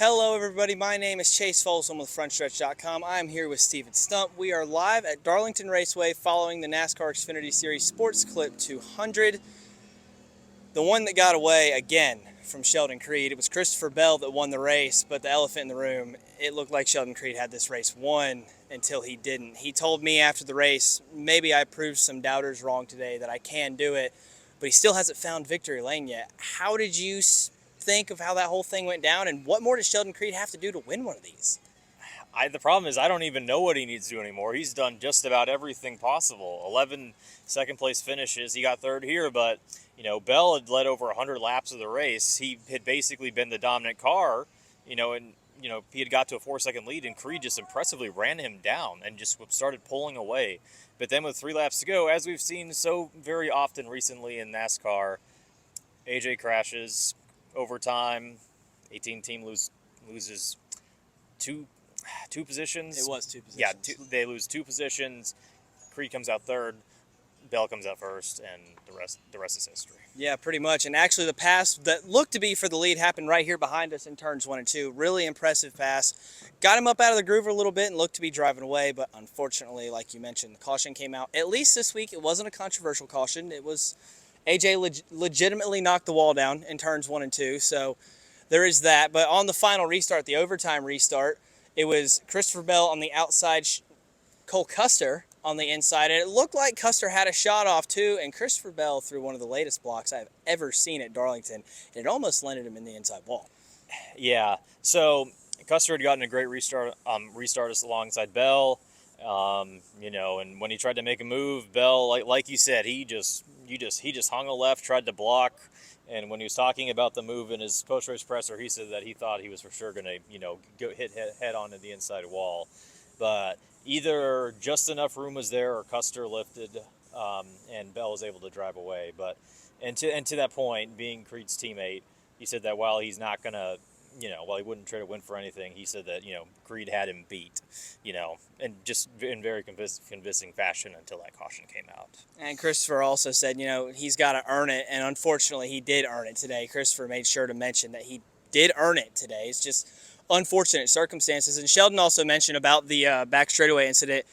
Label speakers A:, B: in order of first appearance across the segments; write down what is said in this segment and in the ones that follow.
A: Hello everybody, my name is Chase Folsom with Frontstretch.com. I am here with Steven Stumpf. We are live at Darlington Raceway following the NASCAR Xfinity Series Sports Clip 200. The one that got away again from Sheldon Creed. It was Christopher Bell that won the race, but the elephant in the room, it looked like Sheldon Creed had this race won until he didn't. He told me after the race, maybe I proved some doubters wrong today, that I can do it, but he still hasn't found victory lane yet. How did you think of how that whole thing went down, and what more does Sheldon Creed have to do to win one of these?
B: The problem is I don't even know what he needs to do anymore. He's done just about everything possible. 11 second place finishes. He got third here, but Bell had led over 100 laps of the race. He had basically been the dominant car, and he had got to a 4-second lead, and Creed just impressively ran him down and just started pulling away. But then with 3 laps to go, as we've seen so very often recently in NASCAR, AJ crashes, overtime, 18 team loses two positions.
A: It was 2 positions.
B: Yeah, they lose 2 positions. Creed comes out third, Bell comes out first, and the rest is history.
A: Yeah, pretty much. And actually the pass that looked to be for the lead happened right here behind us in turns 1 and 2. Really impressive pass. Got him up out of the groove a little bit and looked to be driving away, but unfortunately, like you mentioned, the caution came out. At least this week, it wasn't a controversial caution. It was AJ legitimately knocked the wall down in turns 1 and 2, so there is that. But on the final restart, the overtime restart, it was Christopher Bell on the outside, Cole Custer on the inside, and it looked like Custer had a shot off too, and Christopher Bell threw one of the latest blocks I've ever seen at Darlington, and it almost landed him in the inside wall.
B: Yeah, so Custer had gotten a great restart alongside Bell, and when he tried to make a move, Bell, like you said, he just hung a left, tried to block. And when he was talking about the move in his post-race presser, he said that he thought he was for sure going to, go hit head on to the inside wall. But either just enough room was there, or Custer lifted, and Bell was able to drive away. But and to that point, being Creed's teammate, he said that while he's not going to, while he wouldn't trade a win for anything, he said that Creed had him beat, and just in very convincing fashion until that caution came out.
A: And Christopher also said, he's got to earn it, and unfortunately he did earn it today. Christopher made sure to mention that he did earn it today. It's just unfortunate circumstances. And Sheldon also mentioned about the back straightaway incident.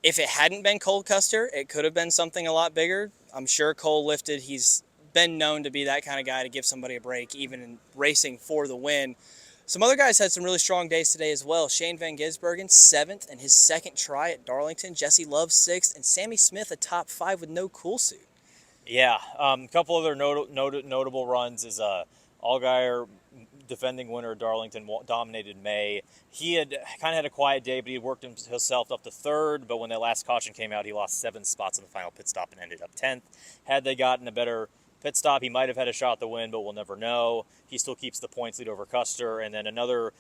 A: If it hadn't been Cole Custer, it could have been something a lot bigger. I'm sure Cole lifted. He's been known to be that kind of guy to give somebody a break, even in racing for the win. Some other guys had some really strong days today as well. Shane Van Gisbergen, 7th and his 2nd try at Darlington. Jesse Love, 6th, and Sammy Smith, a top 5 with no cool suit.
B: Yeah, a couple other notable runs is Allgaier, defending winner of Darlington, dominated May. He had kind of had a quiet day, but he had worked himself up to 3rd, but when that last caution came out, he lost 7 spots in the final pit stop and ended up 10th. Had they gotten a better pit stop, he might have had a shot to win, but we'll never know. He still keeps the points lead over Custer. And then another,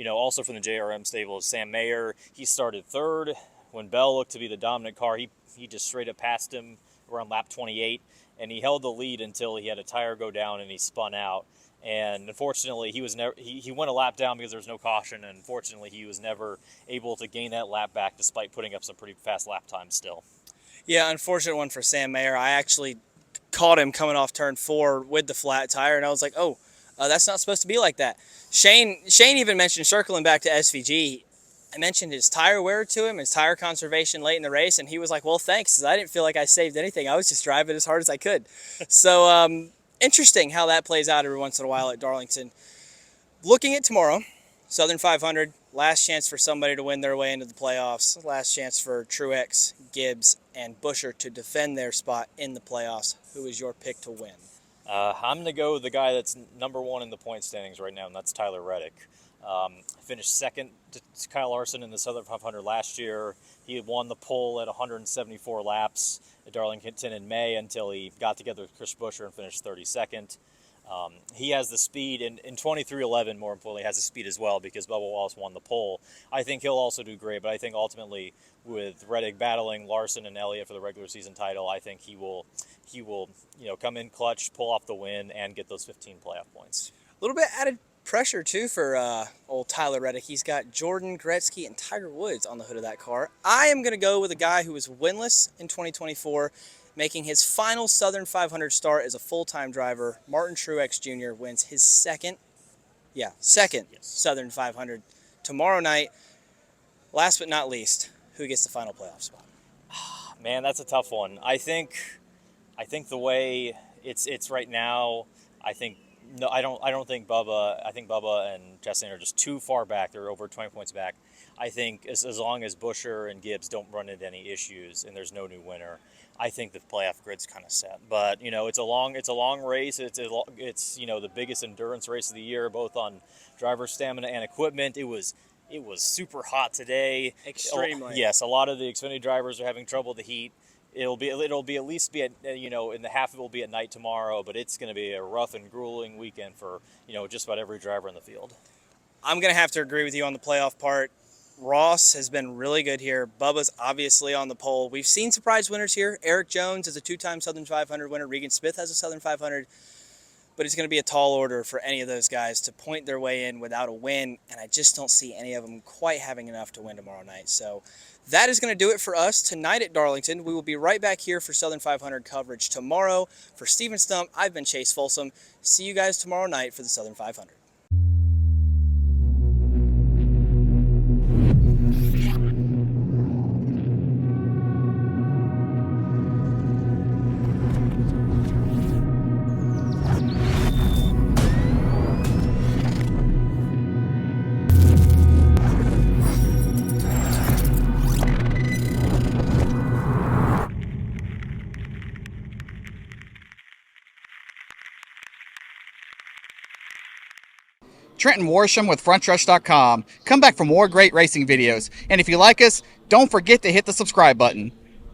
B: also from the JRM stable, is Sam Mayer. He started 3rd. When Bell looked to be the dominant car, he just straight up passed him around lap 28, and he held the lead until he had a tire go down and he spun out. And unfortunately, he went a lap down because there was no caution, and unfortunately, he was never able to gain that lap back despite putting up some pretty fast lap times still.
A: Yeah, unfortunate one for Sam Mayer. I actually caught him coming off turn 4 with the flat tire, and I was like, that's not supposed to be like that. Shane even mentioned, circling back to SVG, I mentioned his tire wear to him, his tire conservation late in the race, and he was like, well, thanks, because I didn't feel like I saved anything. I was just driving as hard as I could. So interesting how that plays out every once in a while at Darlington. Looking at tomorrow, Southern 500, last chance for somebody to win their way into the playoffs. Last chance for Truex, Gibbs, and Buescher to defend their spot in the playoffs. Who is your pick to win?
B: I'm going to go with the guy that's number 1 in the point standings right now, and that's Tyler Reddick. Finished 2nd to Kyle Larson in the Southern 500 last year. He had won the pole at 174 laps at Darlington in May until he got together with Chris Buescher and finished 32nd. He has the speed, and in 23:11, more importantly, has the speed as well because Bubba Wallace won the pole. I think he'll also do great, but I think ultimately with Reddick battling Larson and Elliott for the regular season title, I think he will come in clutch, pull off the win, and get those 15 playoff points.
A: A little bit added pressure too for old Tyler Reddick. He's got Jordan, Gretzky, and Tiger Woods on the hood of that car. I am going to go with a guy who was winless in 2024, making his final Southern 500 start as a full-time driver. Martin Truex Jr. wins his 2nd Yeah, second
B: Yes.
A: Southern 500 tomorrow night. Last but not least, who gets the final playoff spot?
B: Man, that's a tough one. I think the way it's right now, I think no, I don't think Bubba. I think Bubba and Chastain are just too far back. They're over 20 points back. I think as long as Buescher and Gibbs don't run into any issues and there's no new winner, I think the playoff grid's kind of set. But it's a long race. It's the biggest endurance race of the year, both on driver stamina and equipment. It was super hot today.
A: Extremely.
B: Yes, a lot of the Xfinity drivers are having trouble with the heat. It'll be at least be at in the half it will be at night tomorrow, but it's going to be a rough and grueling weekend for just about every driver in the field.
A: I'm going to have to agree with you on the playoff part. Ross has been really good here. Bubba's obviously on the pole. We've seen surprise winners here. Eric Jones is a two-time Southern 500 winner. Regan Smith has a Southern 500. But it's going to be a tall order for any of those guys to point their way in without a win, and I just don't see any of them quite having enough to win tomorrow night. So that is going to do it for us tonight at Darlington. We will be right back here for Southern 500 coverage tomorrow. For Steven Stumpf, I've been Chase Folsom. See you guys tomorrow night for the Southern 500.
C: Trenton Worsham with Frontstretch.com. Come back for more great racing videos. And if you like us, don't forget to hit the subscribe button.